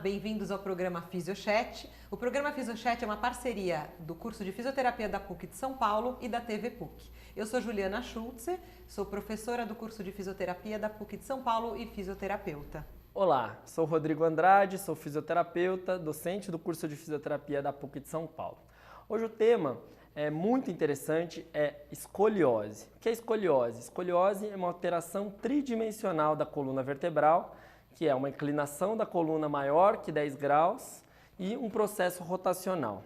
bem-vindos ao programa Fisiochat. O programa Fisiochat é uma parceria do curso de Fisioterapia da PUC de São Paulo e da TV PUC. Eu sou Juliana Schultze, sou professora do curso de Fisioterapia da PUC de São Paulo e fisioterapeuta. Olá, sou Rodrigo Andrade, sou fisioterapeuta, docente do curso de Fisioterapia da PUC de São Paulo. Hoje o tema é muito interessante, é escoliose. O que é escoliose? Escoliose é uma alteração tridimensional da coluna vertebral, que é uma inclinação da coluna maior que 10 graus e um processo rotacional.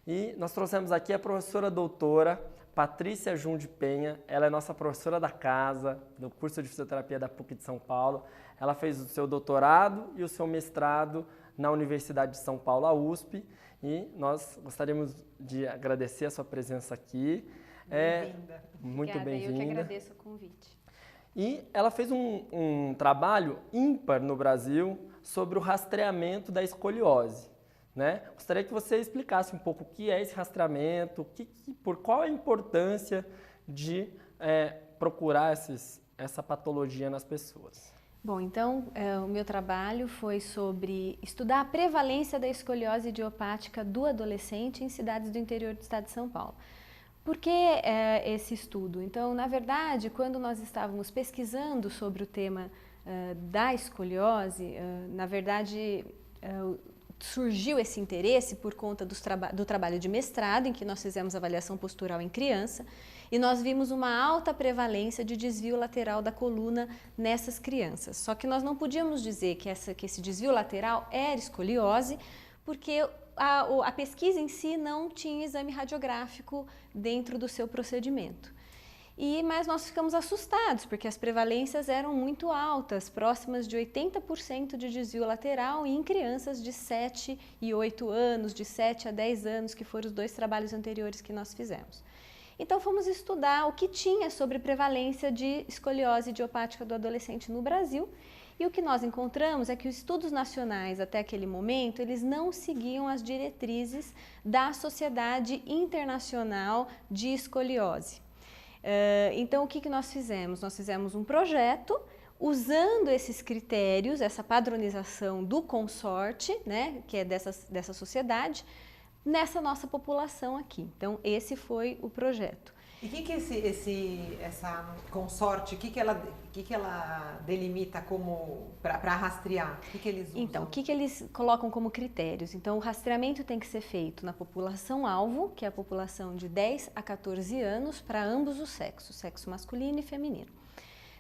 E nós trouxemos aqui a professora doutora Patrícia Junde Penha, ela é nossa professora da casa, do curso de Fisioterapia da PUC de São Paulo. Ela fez o seu doutorado e o seu mestrado na Universidade de São Paulo, a USP, e nós gostaríamos de agradecer a sua presença aqui. Bem-vinda. Muito bem-vinda. Eu que agradeço o convite. E ela fez um trabalho ímpar no Brasil sobre o rastreamento da escoliose, né? Gostaria que você explicasse um pouco o que é esse rastreamento, por qual a importância de procurar essa patologia nas pessoas. Bom, então o meu trabalho foi sobre estudar a prevalência da escoliose idiopática do adolescente em cidades do interior do estado de São Paulo. Por que esse estudo? Então, na verdade, quando nós estávamos pesquisando sobre o tema da escoliose, na verdade surgiu esse interesse por conta do trabalho de mestrado, em que nós fizemos avaliação postural em criança, e nós vimos uma alta prevalência de desvio lateral da coluna nessas crianças. Só que nós não podíamos dizer que esse desvio lateral era escoliose, porque a pesquisa em si não tinha exame radiográfico dentro do seu procedimento. Mas nós ficamos assustados, porque as prevalências eram muito altas, próximas de 80% de desvio lateral em crianças de 7 e 8 anos, de 7 a 10 anos, que foram os dois trabalhos anteriores que nós fizemos. Então fomos estudar o que tinha sobre prevalência de escoliose idiopática do adolescente no Brasil. E o que nós encontramos é que os estudos nacionais, até aquele momento, eles não seguiam as diretrizes da Sociedade Internacional de Escoliose. Então, o que nós fizemos? Nós fizemos um projeto usando esses critérios, essa padronização do consorte, né, que é dessa sociedade, nessa nossa população aqui. Então, esse foi o projeto. E o que essa consorte, o que ela delimita como para rastrear? O que eles usam? Então, o que eles colocam como critérios? Então, o rastreamento tem que ser feito na população-alvo, que é a população de 10 a 14 anos, para ambos os sexos, sexo masculino e feminino.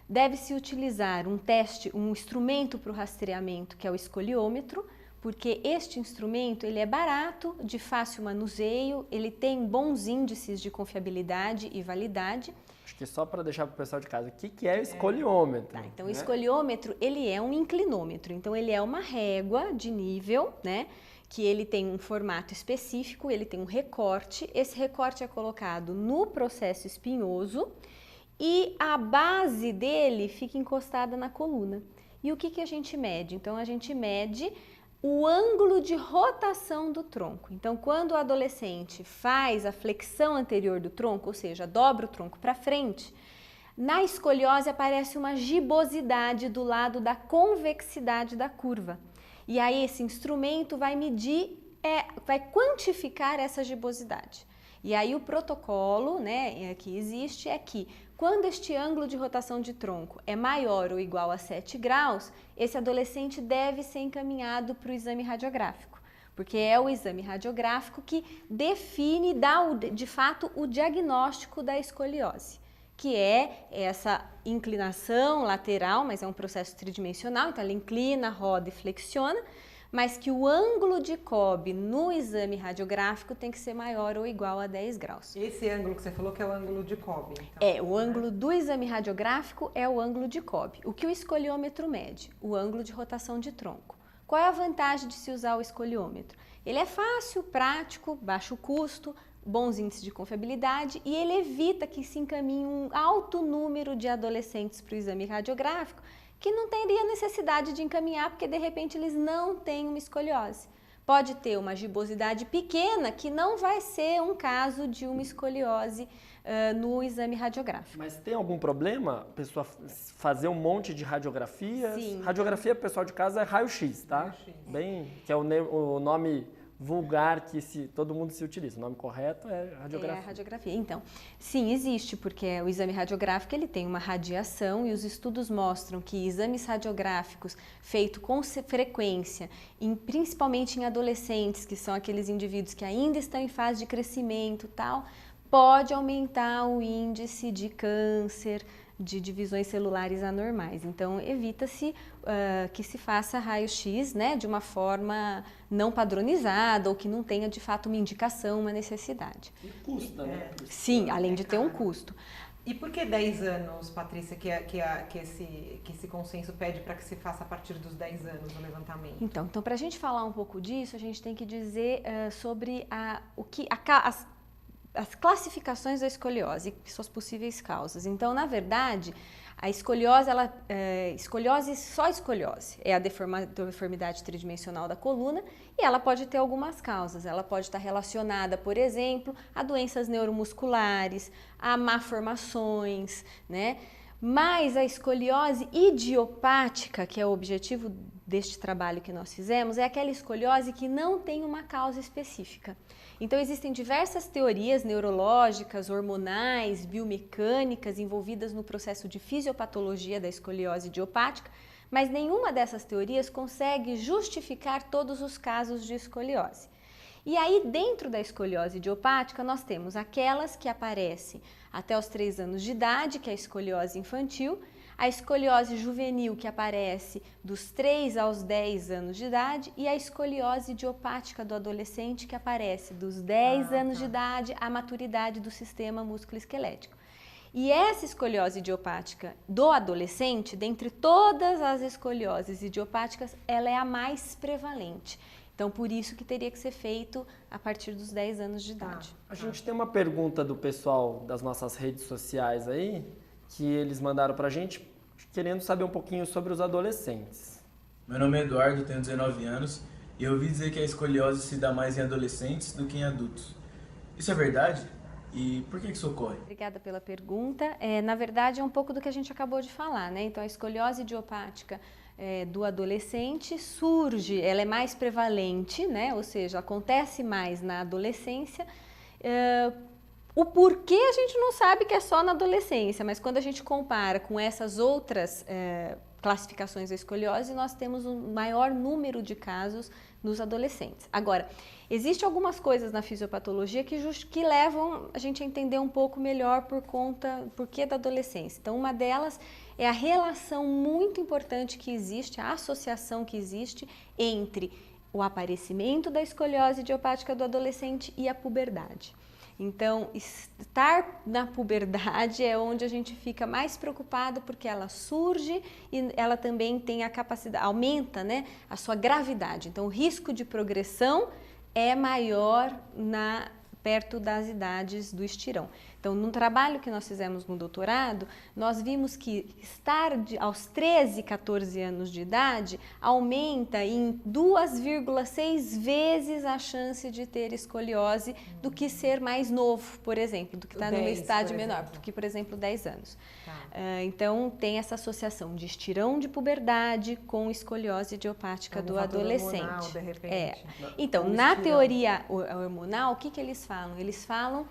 Deve-se utilizar um instrumento para o rastreamento, que é o escoliômetro, porque este instrumento ele é barato, de fácil manuseio, ele tem bons índices de confiabilidade e validade. Acho que só para deixar para o pessoal de casa, o que é o escoliômetro? Tá, então, o escoliômetro ele é um inclinômetro, então ele é uma régua de nível, né? Que ele tem um formato específico, ele tem um recorte, esse recorte é colocado no processo espinhoso e a base dele fica encostada na coluna. E o que a gente mede? Então, a gente mede o ângulo de rotação do tronco. Então, quando o adolescente faz a flexão anterior do tronco, ou seja, dobra o tronco para frente, na escoliose aparece uma gibosidade do lado da convexidade da curva. E aí esse instrumento vai medir, vai quantificar essa gibosidade. E aí o protocolo, né, que existe é que quando este ângulo de rotação de tronco é maior ou igual a 7 graus, esse adolescente deve ser encaminhado para o exame radiográfico, porque é o exame radiográfico que define, dá de fato o diagnóstico da escoliose, que é essa inclinação lateral, mas é um processo tridimensional, então ela inclina, roda e flexiona, mas que o ângulo de Cobb no exame radiográfico tem que ser maior ou igual a 10 graus. Esse ângulo que você falou que é o ângulo de Cobb. Então, o ângulo do exame radiográfico é o ângulo de Cobb. O que o escoliômetro mede? O ângulo de rotação de tronco. Qual é a vantagem de se usar o escoliômetro? Ele é fácil, prático, baixo custo, bons índices de confiabilidade e ele evita que se encaminhe um alto número de adolescentes para o exame radiográfico que não teria necessidade de encaminhar porque de repente eles não têm uma escoliose. Pode ter uma gibosidade pequena que não vai ser um caso de uma escoliose no exame radiográfico. Mas tem algum problema a pessoa fazer um monte de radiografias? Sim. Radiografia, pessoal de casa, é raio-x, tá? Raio-x. Bem, que é o nome vulgar que todo mundo se utiliza. O nome correto é radiografia. É a radiografia. Então, sim, existe, porque o exame radiográfico ele tem uma radiação e os estudos mostram que exames radiográficos feitos com frequência, principalmente em adolescentes, que são aqueles indivíduos que ainda estão em fase de crescimento e tal, pode aumentar o índice de câncer, de divisões celulares anormais. Então, evita-se que se faça raio-x, né, de uma forma não padronizada ou que não tenha, de fato, uma indicação, uma necessidade. E custa, né? Sim, além de ter um custo. E por que 10 anos, Patrícia, que esse consenso pede para que se faça a partir dos 10 anos o levantamento? Então para a gente falar um pouco disso, a gente tem que dizer sobre as classificações da escoliose e suas possíveis causas. Então, na verdade, a escoliose, só escoliose, é a deformidade tridimensional da coluna e ela pode ter algumas causas. Ela pode estar relacionada, por exemplo, a doenças neuromusculares, a malformações, né? Mas a escoliose idiopática, que é o objetivo deste trabalho que nós fizemos, é aquela escoliose que não tem uma causa específica. Então, existem diversas teorias neurológicas, hormonais, biomecânicas envolvidas no processo de fisiopatologia da escoliose idiopática, mas nenhuma dessas teorias consegue justificar todos os casos de escoliose. E aí, dentro da escoliose idiopática, nós temos aquelas que aparecem até os 3 anos de idade, que é a escoliose infantil, a escoliose juvenil, que aparece dos 3 aos 10 anos de idade, e a escoliose idiopática do adolescente, que aparece dos 10 anos de idade à maturidade do sistema músculo-esquelético. E essa escoliose idiopática do adolescente, dentre todas as escolioses idiopáticas, ela é a mais prevalente. Então, por isso que teria que ser feito a partir dos 10 anos de idade. A gente tem uma pergunta do pessoal das nossas redes sociais aí, que eles mandaram pra gente, querendo saber um pouquinho sobre os adolescentes. Meu nome é Eduardo, tenho 19 anos, e eu ouvi dizer que a escoliose se dá mais em adolescentes do que em adultos. Isso é verdade? E por que isso ocorre? Obrigada pela pergunta. Na verdade, é um pouco do que a gente acabou de falar, né? Então, a escoliose idiopática do adolescente surge, ela é mais prevalente, né? Ou seja, acontece mais na adolescência. O porquê a gente não sabe que é só na adolescência, mas quando a gente compara com essas outras classificações da escoliose, nós temos um maior número de casos nos adolescentes. Agora, existem algumas coisas na fisiopatologia que levam a gente a entender um pouco melhor por que da adolescência. Então, uma delas é a relação muito importante que existe, a associação que existe entre o aparecimento da escoliose idiopática do adolescente e a puberdade. Então, estar na puberdade é onde a gente fica mais preocupado porque ela surge e ela também tem a capacidade, aumenta, né, a sua gravidade. Então, o risco de progressão é maior perto das idades do estirão. Então, no trabalho que nós fizemos no doutorado, nós vimos que estar aos 13, 14 anos de idade aumenta em 2,6 vezes a chance de ter escoliose do que ser mais novo, por exemplo, do que estar numa idade menor, do que, por exemplo, 10 anos. Então, tem essa associação de estirão de puberdade com escoliose idiopática do adolescente. Hormonal, de repente. Então, na teoria hormonal, o que eles falam? Eles falam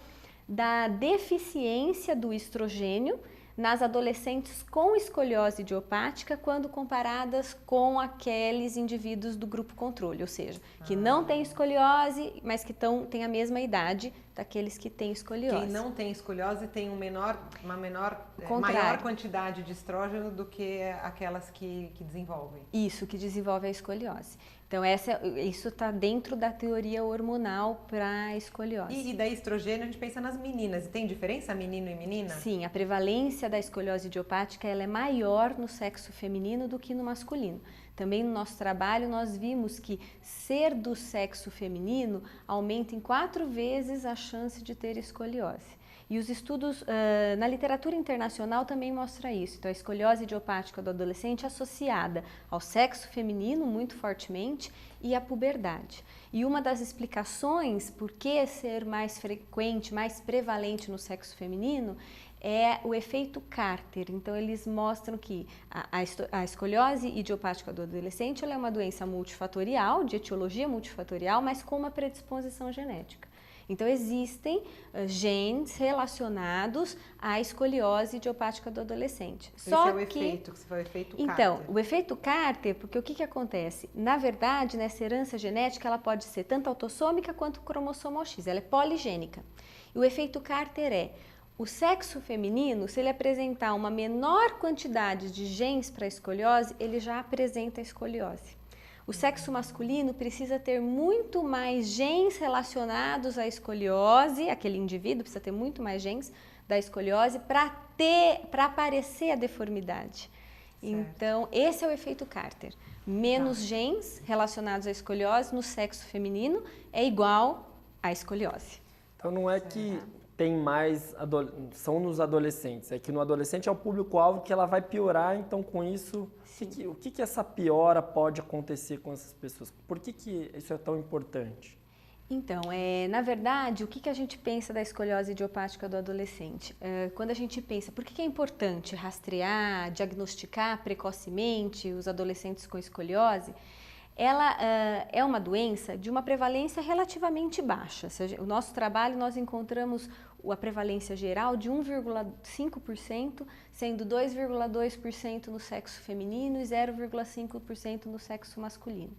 da deficiência do estrogênio nas adolescentes com escoliose idiopática quando comparadas com aqueles indivíduos do grupo controle, ou seja, que não têm escoliose, mas que têm a mesma idade daqueles que têm escoliose. Quem não tem escoliose tem maior quantidade de estrógeno do que aquelas que desenvolvem. Isso, que desenvolve a escoliose. Então, isso está dentro da teoria hormonal para a escoliose. E daí estrogênio a gente pensa nas meninas. E tem diferença menino e menina? Sim, a prevalência da escoliose idiopática ela é maior no sexo feminino do que no masculino. Também no nosso trabalho nós vimos que ser do sexo feminino aumenta em 4 vezes a chance de ter escoliose. E os estudos na literatura internacional também mostram isso. Então, a escoliose idiopática do adolescente é associada ao sexo feminino muito fortemente e à puberdade. E uma das explicações por que ser mais frequente, mais prevalente no sexo feminino é o efeito Carter. Então, eles mostram que a escoliose idiopática do adolescente ela é uma doença multifatorial, de etiologia multifatorial, mas com uma predisposição genética. Então, existem genes relacionados à escoliose idiopática do adolescente. Esse é o efeito, que foi o efeito Carter. Então, o efeito Carter, porque o que acontece? Na verdade, nessa herança genética, ela pode ser tanto autossômica quanto cromossomal X, ela é poligênica. E o efeito Carter é o sexo feminino, se ele apresentar uma menor quantidade de genes para a escoliose, ele já apresenta a escoliose. O sexo masculino precisa ter muito mais genes relacionados à escoliose, aquele indivíduo precisa ter muito mais genes da escoliose para aparecer a deformidade. Certo. Então, esse é o efeito Carter. Menos genes relacionados à escoliose no sexo feminino é igual à escoliose. Então, não é que tem mais, são nos adolescentes, é que no adolescente é o público-alvo que ela vai piorar, então com isso, o que essa piora pode acontecer com essas pessoas? Por que isso é tão importante? Então, na verdade, o que a gente pensa da escoliose idiopática do adolescente? Quando a gente pensa, por que é importante rastrear, diagnosticar precocemente os adolescentes com escoliose? Ela é uma doença de uma prevalência relativamente baixa. O nosso trabalho, nós encontramos a prevalência geral de 1,5%, sendo 2,2% no sexo feminino e 0,5% no sexo masculino.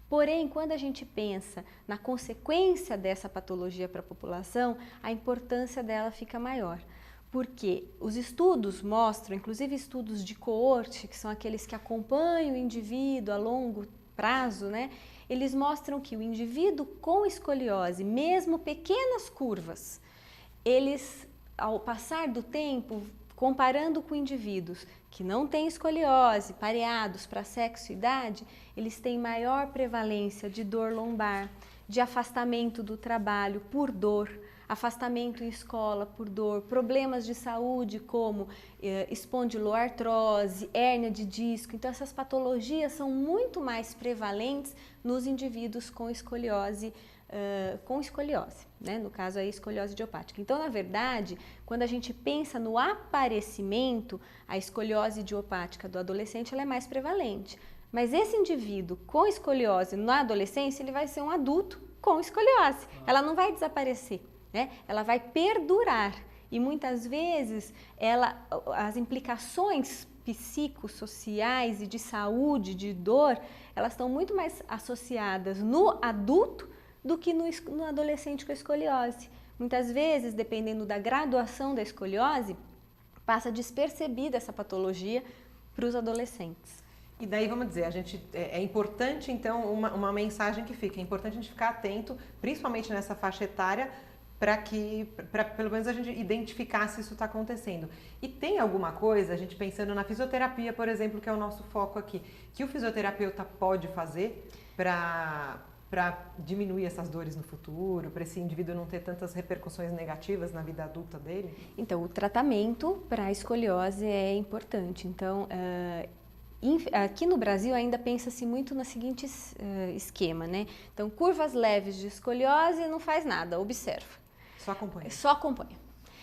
Porém, quando a gente pensa na consequência dessa patologia para a população, a importância dela fica maior. Porque os estudos mostram, inclusive estudos de coorte, que são aqueles que acompanham o indivíduo a longo prazo, né? Eles mostram que o indivíduo com escoliose, mesmo pequenas curvas, eles, ao passar do tempo, comparando com indivíduos que não têm escoliose, pareados para sexo e idade, eles têm maior prevalência de dor lombar, de afastamento do trabalho por dor, afastamento em escola por dor, problemas de saúde como espondiloartrose, hérnia de disco. Então, essas patologias são muito mais prevalentes nos indivíduos com escoliose, né? No caso aí, escoliose idiopática. Então, na verdade, quando a gente pensa no aparecimento, a escoliose idiopática do adolescente ela é mais prevalente. Mas esse indivíduo com escoliose na adolescência, ele vai ser um adulto com escoliose. Ela não vai desaparecer. Né? Ela vai perdurar e muitas vezes as implicações psicossociais e de saúde, de dor, elas estão muito mais associadas no adulto do que no adolescente com escoliose. Muitas vezes, dependendo da graduação da escoliose, passa despercebida essa patologia para os adolescentes. E daí, vamos dizer, é importante, então, uma mensagem que fica, é importante a gente ficar atento, principalmente nessa faixa etária, para pelo menos a gente identificar se isso está acontecendo. E tem alguma coisa, a gente pensando na fisioterapia, por exemplo, que é o nosso foco aqui, que o fisioterapeuta pode fazer para diminuir essas dores no futuro, para esse indivíduo não ter tantas repercussões negativas na vida adulta dele? Então, o tratamento para a escoliose é importante. Então, aqui no Brasil ainda pensa-se muito no seguinte esquema, né? Então, curvas leves de escoliose não faz nada, observa. Só acompanha. Só acompanha.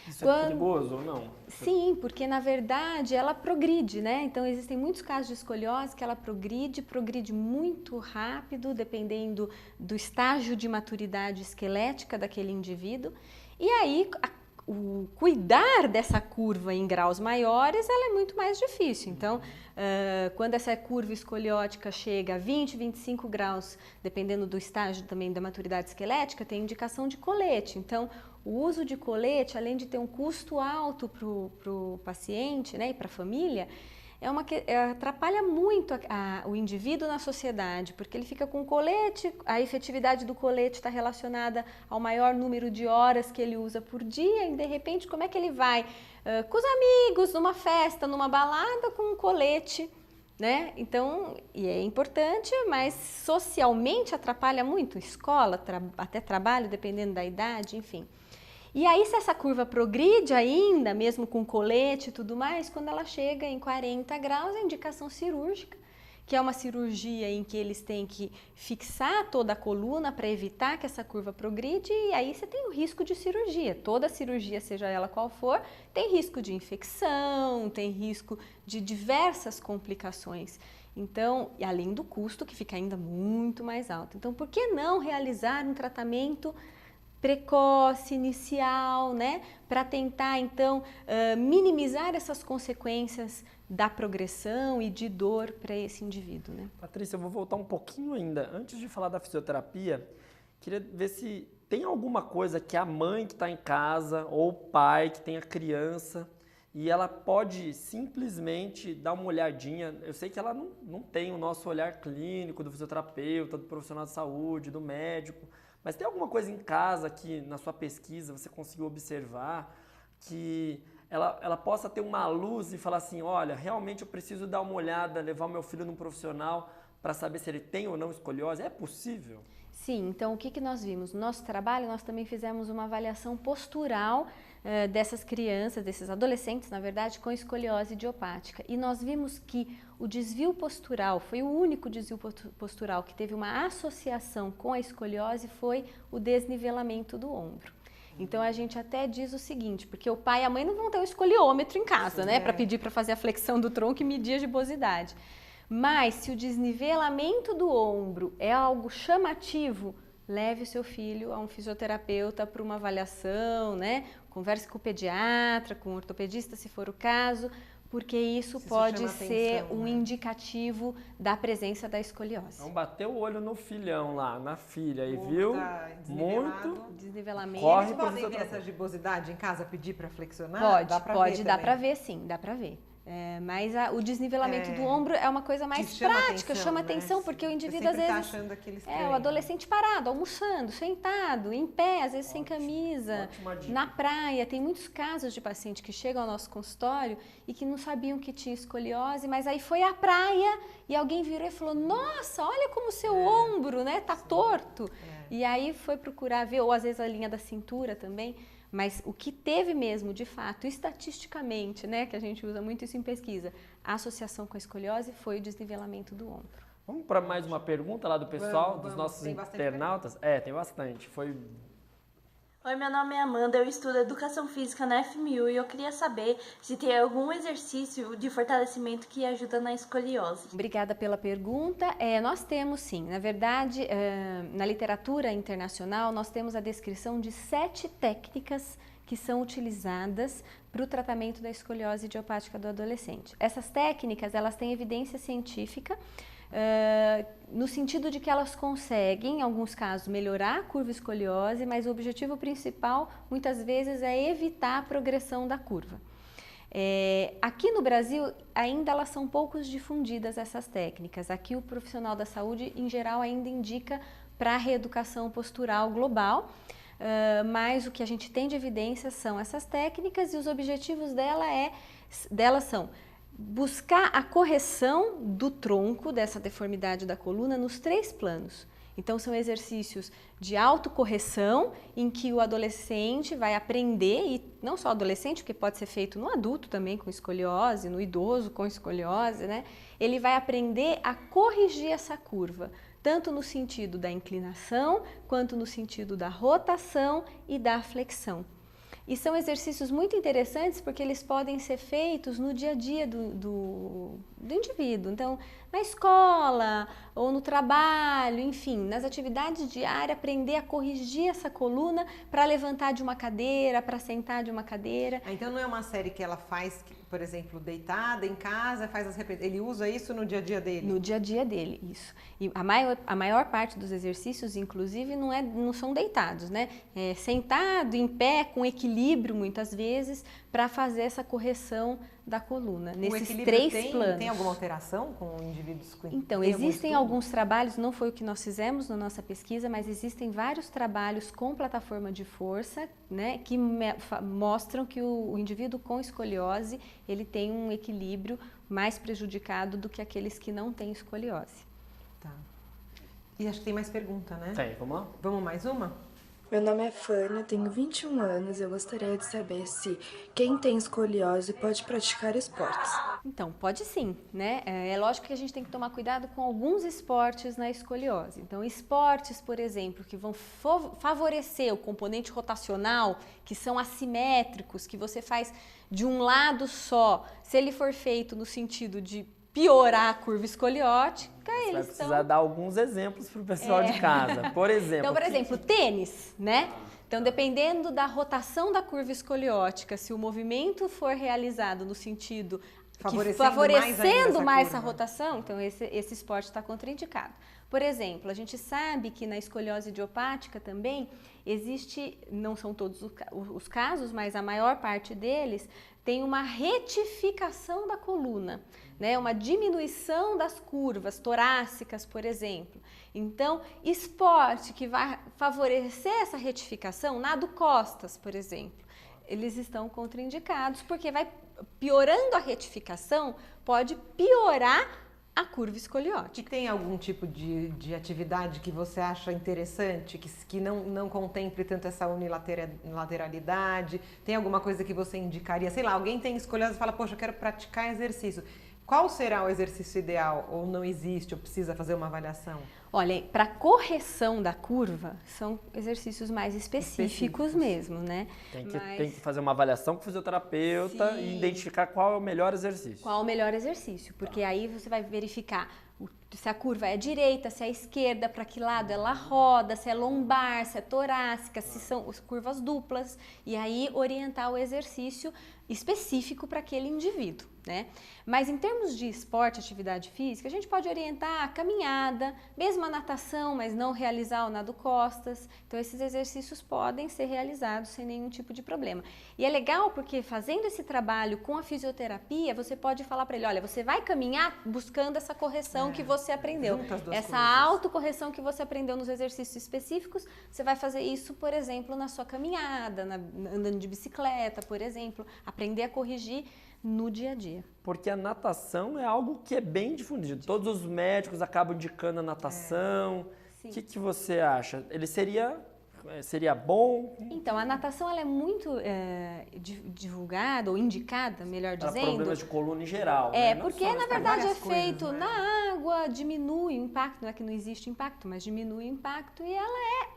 Isso é perigoso ou não? Sim, porque na verdade ela progride, né? Então existem muitos casos de escoliose que ela progride muito rápido, dependendo do estágio de maturidade esquelética daquele indivíduo. E aí o cuidar dessa curva em graus maiores, ela é muito mais difícil. Então, quando essa curva escoliótica chega a 20, 25 graus, dependendo do estágio também da maturidade esquelética, tem indicação de colete. Então, o uso de colete, além de ter um custo alto para o paciente, né, e para a família, atrapalha muito o indivíduo na sociedade, porque ele fica com colete, a efetividade do colete está relacionada ao maior número de horas que ele usa por dia, e de repente como é que ele vai com os amigos, numa festa, numa balada, com um colete, né? Então, e é importante, mas socialmente atrapalha muito, escola, até trabalho, dependendo da idade, enfim. E aí, se essa curva progride ainda, mesmo com colete e tudo mais, quando ela chega em 40 graus, é indicação cirúrgica, que é uma cirurgia em que eles têm que fixar toda a coluna para evitar que essa curva progride, e aí você tem o risco de cirurgia. Toda cirurgia, seja ela qual for, tem risco de infecção, tem risco de diversas complicações. Então, e além do custo, que fica ainda muito mais alto. Então, por que não realizar um tratamento precoce, inicial, né? Para tentar, então, minimizar essas consequências da progressão e de dor para esse indivíduo, né? Patrícia, eu vou voltar um pouquinho ainda. Antes de falar da fisioterapia, queria ver se tem alguma coisa que a mãe que está em casa ou o pai que tem a criança e ela pode simplesmente dar uma olhadinha. Eu sei que ela não tem o nosso olhar clínico do fisioterapeuta, do profissional de saúde, do médico, mas tem alguma coisa em casa que na sua pesquisa você conseguiu observar que ela possa ter uma luz e falar assim, olha, realmente eu preciso dar uma olhada, levar o meu filho num profissional para saber se ele tem ou não escoliose? É possível? Sim, então o que nós vimos? No nosso trabalho, nós também fizemos uma avaliação postural dessas crianças, desses adolescentes, na verdade, com escoliose idiopática. E nós vimos que o desvio postural, foi o único desvio postural que teve uma associação com a escoliose, foi o desnivelamento do ombro. Então a gente até diz o seguinte, porque o pai e a mãe não vão ter um escoliômetro em casa, né, para pedir para fazer a flexão do tronco e medir a gibosidade. Mas se o desnivelamento do ombro é algo chamativo, leve o seu filho a um fisioterapeuta para uma avaliação, né? Converse com o pediatra, com o ortopedista, se for o caso, porque isso pode ser um indicativo da presença da escoliose. Então bateu o olho no filhão lá, na filha, aí viu? Muito desnivelamento. Corre Vocês podem ver essa gibosidade em casa, pedir para flexionar? Pode, dá para ver sim, dá para ver. Mas o desnivelamento do ombro é uma coisa mais prática, chama atenção, porque o indivíduo às vezes tá achando aqueles o adolescente parado, almoçando, sentado, em pé, às vezes sem camisa, na praia. Tem muitos casos de paciente que chegam ao nosso consultório e que não sabiam que tinha escoliose, mas aí foi à praia e alguém virou e falou, nossa, olha como o seu ombro, né, tá torto. E aí foi procurar ver, ou às vezes a linha da cintura também. Mas o que teve mesmo, de fato, estatisticamente, né, que a gente usa muito isso em pesquisa, a associação com a escoliose foi o desnivelamento do ombro. Vamos para mais uma pergunta lá do pessoal, dos nossos internautas? Tem bastante. Oi, meu nome é Amanda, eu estudo Educação Física na FMU e eu queria saber se tem algum exercício de fortalecimento que ajuda na escoliose. Obrigada pela pergunta. Nós temos sim, na verdade, na literatura internacional, nós temos a descrição de 7 técnicas que são utilizadas para o tratamento da escoliose idiopática do adolescente. Essas técnicas, elas têm evidência científica, no sentido de que elas conseguem, em alguns casos, melhorar a curva escoliose, mas o objetivo principal, muitas vezes, é evitar a progressão da curva. Aqui no Brasil, ainda elas são pouco difundidas, essas técnicas. Aqui o profissional da saúde, em geral, ainda indica para a reeducação postural global, mas o que a gente tem de evidência são essas técnicas e os objetivos delas são buscar a correção do tronco, dessa deformidade da coluna, nos 3 planos. Então, são exercícios de autocorreção, em que o adolescente vai aprender, e não só o adolescente, porque pode ser feito no adulto também com escoliose, no idoso com escoliose, né? Ele vai aprender a corrigir essa curva, tanto no sentido da inclinação, quanto no sentido da rotação e da flexão. E são exercícios muito interessantes porque eles podem ser feitos no dia a dia do indivíduo. Então, na escola ou no trabalho, enfim, nas atividades diárias, aprender a corrigir essa coluna para levantar de uma cadeira, para sentar de uma cadeira. Então não é uma série que ela faz, por exemplo, deitada em casa, faz as repetições. Ele usa isso no dia a dia dele? No dia a dia dele, isso. E a maior parte dos exercícios, inclusive, não são deitados, né? Sentado, em pé, com equilíbrio, muitas vezes, para fazer essa correção da coluna, nesses 3 planos. Tem alguma alteração com indivíduos com... Então, existem alguns trabalhos, não foi o que nós fizemos na nossa pesquisa, mas existem vários trabalhos com plataforma de força, né, que mostram que o indivíduo com escoliose, ele tem um equilíbrio mais prejudicado do que aqueles que não têm escoliose. Tá. E acho que tem mais pergunta, né? Tem, vamos lá? Vamos mais uma? Meu nome é Fanny, eu tenho 21 anos e eu gostaria de saber se quem tem escoliose pode praticar esportes. Então, pode sim, né? É lógico que a gente tem que tomar cuidado com alguns esportes na escoliose. Então, esportes, por exemplo, que vão favorecer o componente rotacional, que são assimétricos, que você faz de um lado só, se ele for feito no sentido de piorar a curva escoliótica, Você vai precisar dar alguns exemplos para o pessoal de casa. Por exemplo... Então, por exemplo, tênis, né? Então, dependendo da rotação da curva escoliótica, se o movimento for realizado no sentido favorecendo mais essa rotação, então esse esporte está contraindicado. Por exemplo, a gente sabe que na escoliose idiopática também existe, não são todos os casos, mas a maior parte deles tem uma retificação da coluna, né? Uma diminuição das curvas torácicas, por exemplo. Então, esporte que vai favorecer essa retificação, nado costas, por exemplo, eles estão contraindicados porque vai piorando a retificação, pode piorar a curva escoliótica. E tem algum tipo de atividade que você acha interessante, que não contemple tanto essa unilateralidade? Tem alguma coisa que você indicaria? Sei lá, alguém tem escoliose e fala, poxa, eu quero praticar exercício. Qual será o exercício ideal? Ou não existe, ou precisa fazer uma avaliação? Olha, para correção da curva, são exercícios mais específicos mesmo, né? Tem que fazer uma avaliação com o fisioterapeuta e identificar qual é o melhor exercício. Qual o melhor exercício, porque aí você vai verificar se a curva é direita, se é esquerda, para que lado ela roda, se é lombar, se é torácica, se são curvas duplas, e aí orientar o exercício específico para aquele indivíduo, né? Mas em termos de esporte, atividade física, a gente pode orientar a caminhada, mesmo a natação, mas não realizar o nado costas. Então esses exercícios podem ser realizados sem nenhum tipo de problema. E é legal porque fazendo esse trabalho com a fisioterapia, você pode falar para ele, olha, você vai caminhar buscando essa correção que você aprendeu. Essa autocorreção que você aprendeu nos exercícios específicos, você vai fazer isso, por exemplo, na sua caminhada, andando de bicicleta, por exemplo, aprender a corrigir no dia a dia. Porque a natação é algo que é bem difundido. Todos os médicos acabam indicando a natação. O que você acha? Ele seria bom? Então, a natação ela é muito divulgada ou indicada, melhor dizendo. Para problemas de coluna em geral. Né? Porque na verdade é feito na água, diminui o impacto, não é que não existe impacto, mas diminui o impacto e ela é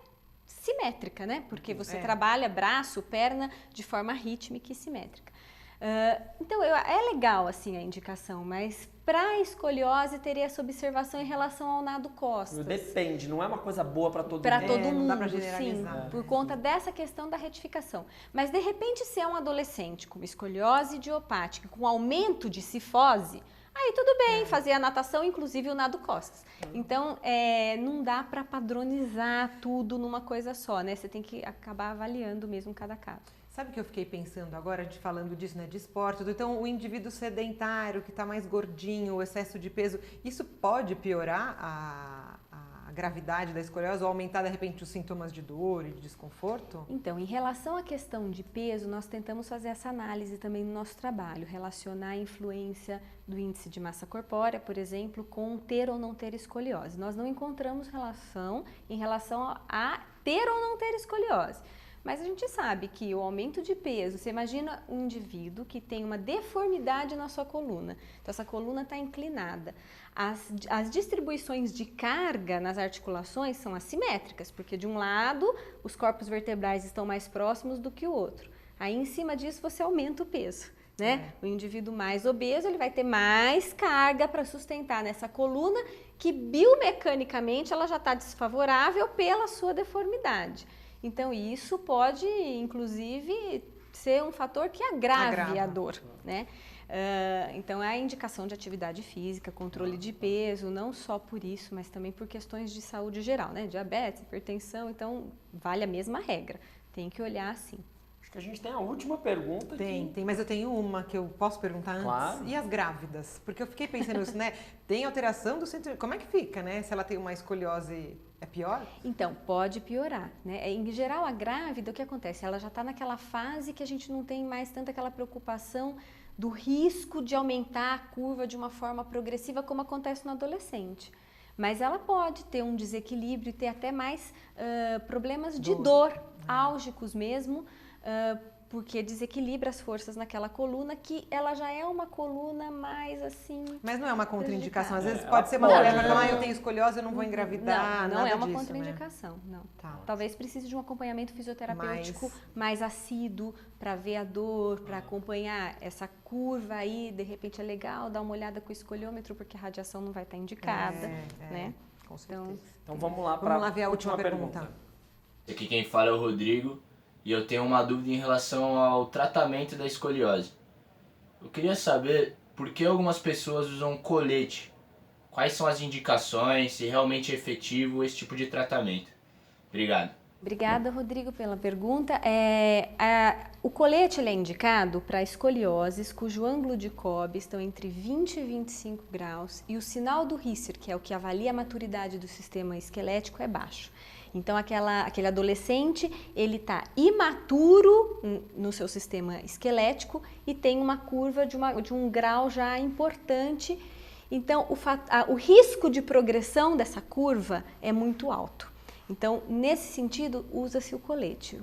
simétrica, né? Porque você trabalha braço, perna de forma rítmica e simétrica. Então, é legal assim a indicação, mas para escoliose teria essa observação em relação ao nado costas. Depende, não é uma coisa boa para todo mundo. Para todo mundo, dá pra generalizar. sim, por conta dessa questão da retificação. Mas de repente, se é um adolescente com escoliose idiopática, com aumento de cifose, aí tudo bem, fazer a natação, inclusive o nado costas. Então, não dá para padronizar tudo numa coisa só, né? Você tem que acabar avaliando mesmo cada caso. Sabe o que eu fiquei pensando agora, falando disso, né, de esporte? Então, o indivíduo sedentário, que está mais gordinho, o excesso de peso, isso pode piorar a gravidade da escoliose ou aumentar, de repente, os sintomas de dor e de desconforto? Então, em relação à questão de peso, nós tentamos fazer essa análise também no nosso trabalho, relacionar a influência do índice de massa corpórea, por exemplo, com ter ou não ter escoliose. Nós não encontramos relação em relação a ter ou não ter escoliose. Mas a gente sabe que o aumento de peso, você imagina um indivíduo que tem uma deformidade na sua coluna, então essa coluna está inclinada. As distribuições de carga nas articulações são assimétricas, porque de um lado os corpos vertebrais estão mais próximos do que o outro. Aí em cima disso você aumenta o peso, né? O indivíduo mais obeso ele vai ter mais carga para sustentar nessa coluna que biomecanicamente ela já está desfavorável pela sua deformidade. Então, isso pode, inclusive, ser um fator que agrave a dor, né? Então, a indicação de atividade física, controle de peso, não só por isso, mas também por questões de saúde geral, né? Diabetes, hipertensão, então, vale a mesma regra. Tem que olhar assim. Acho que a gente tem a última pergunta. Tem, mas eu tenho uma que eu posso perguntar antes. Claro. E as grávidas? Porque eu fiquei pensando nisso, né? Tem alteração do centro... Como é que fica, né? Se ela tem uma escoliose, é pior? Então, pode piorar, né? Em geral, a grávida, o que acontece? Ela já está naquela fase que a gente não tem mais tanta aquela preocupação do risco de aumentar a curva de uma forma progressiva como acontece no adolescente. Mas ela pode ter um desequilíbrio e ter até mais problemas de dor, álgicos mesmo, porque desequilibra as forças naquela coluna, que ela já é uma coluna mais assim... Mas não é uma contraindicação, às vezes Ela pode ser uma pode, mulher que fala, né? eu tenho escoliose, eu não vou engravidar, Não nada é uma disso, contraindicação, não. Tá. Talvez precise de um acompanhamento fisioterapêutico mais assíduo para ver a dor, para acompanhar essa curva aí, de repente é legal dar uma olhada com o escoliômetro, porque a radiação não vai estar indicada, né? Com certeza. Então vamos lá Vamos lá para ver a última pergunta. Aqui quem fala é o Rodrigo e eu tenho uma dúvida em relação ao tratamento da escoliose. Eu queria saber por que algumas pessoas usam colete. Quais são as indicações, se realmente é efetivo esse tipo de tratamento? Obrigado. Obrigada, Rodrigo, pela pergunta. O colete ele é indicado para escolioses cujo ângulo de Cobb estão entre 20 e 25 graus e o sinal do Risser, que é o que avalia a maturidade do sistema esquelético, é baixo. Então, aquele adolescente, ele está imaturo no seu sistema esquelético e tem uma curva de um grau já importante. Então, o risco de progressão dessa curva é muito alto. Então, nesse sentido, usa-se o colete.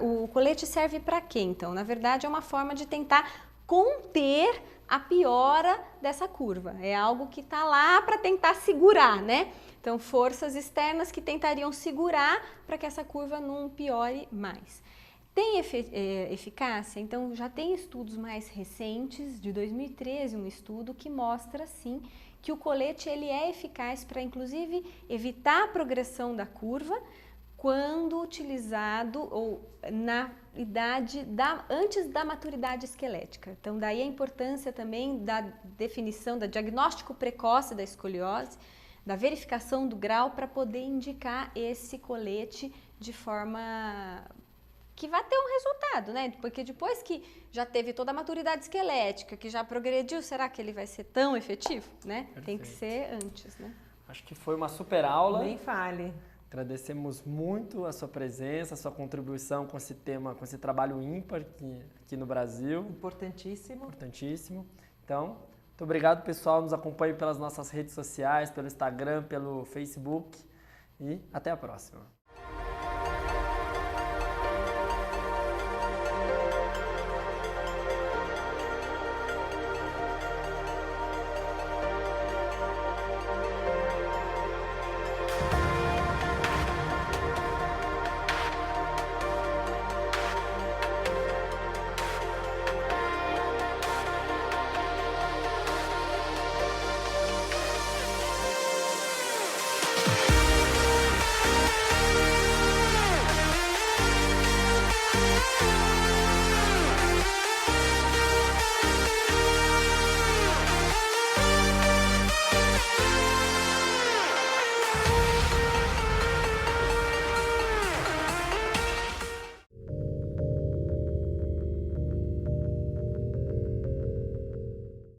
O colete serve para quê, então? Na verdade, é uma forma de tentar conter a piora dessa curva. É algo que está lá para tentar segurar, né? Então, forças externas que tentariam segurar para que essa curva não piore mais. Tem eficácia? Então, já tem estudos mais recentes, de 2013, um estudo que mostra, sim, que o colete ele é eficaz para, inclusive, evitar a progressão da curva quando utilizado ou na idade antes da maturidade esquelética. Então, daí a importância também da definição, do diagnóstico precoce da escoliose, da verificação do grau para poder indicar esse colete de forma que vai ter um resultado, né? Porque depois que já teve toda a maturidade esquelética, que já progrediu, será que ele vai ser tão efetivo, né? Perfeito. Tem que ser antes, né? Acho que foi uma super aula. Nem fale. Agradecemos muito a sua presença, a sua contribuição com esse tema, com esse trabalho ímpar aqui no Brasil. Importantíssimo. Importantíssimo. Então, muito obrigado, pessoal. Nos acompanhe pelas nossas redes sociais, pelo Instagram, pelo Facebook. E até a próxima.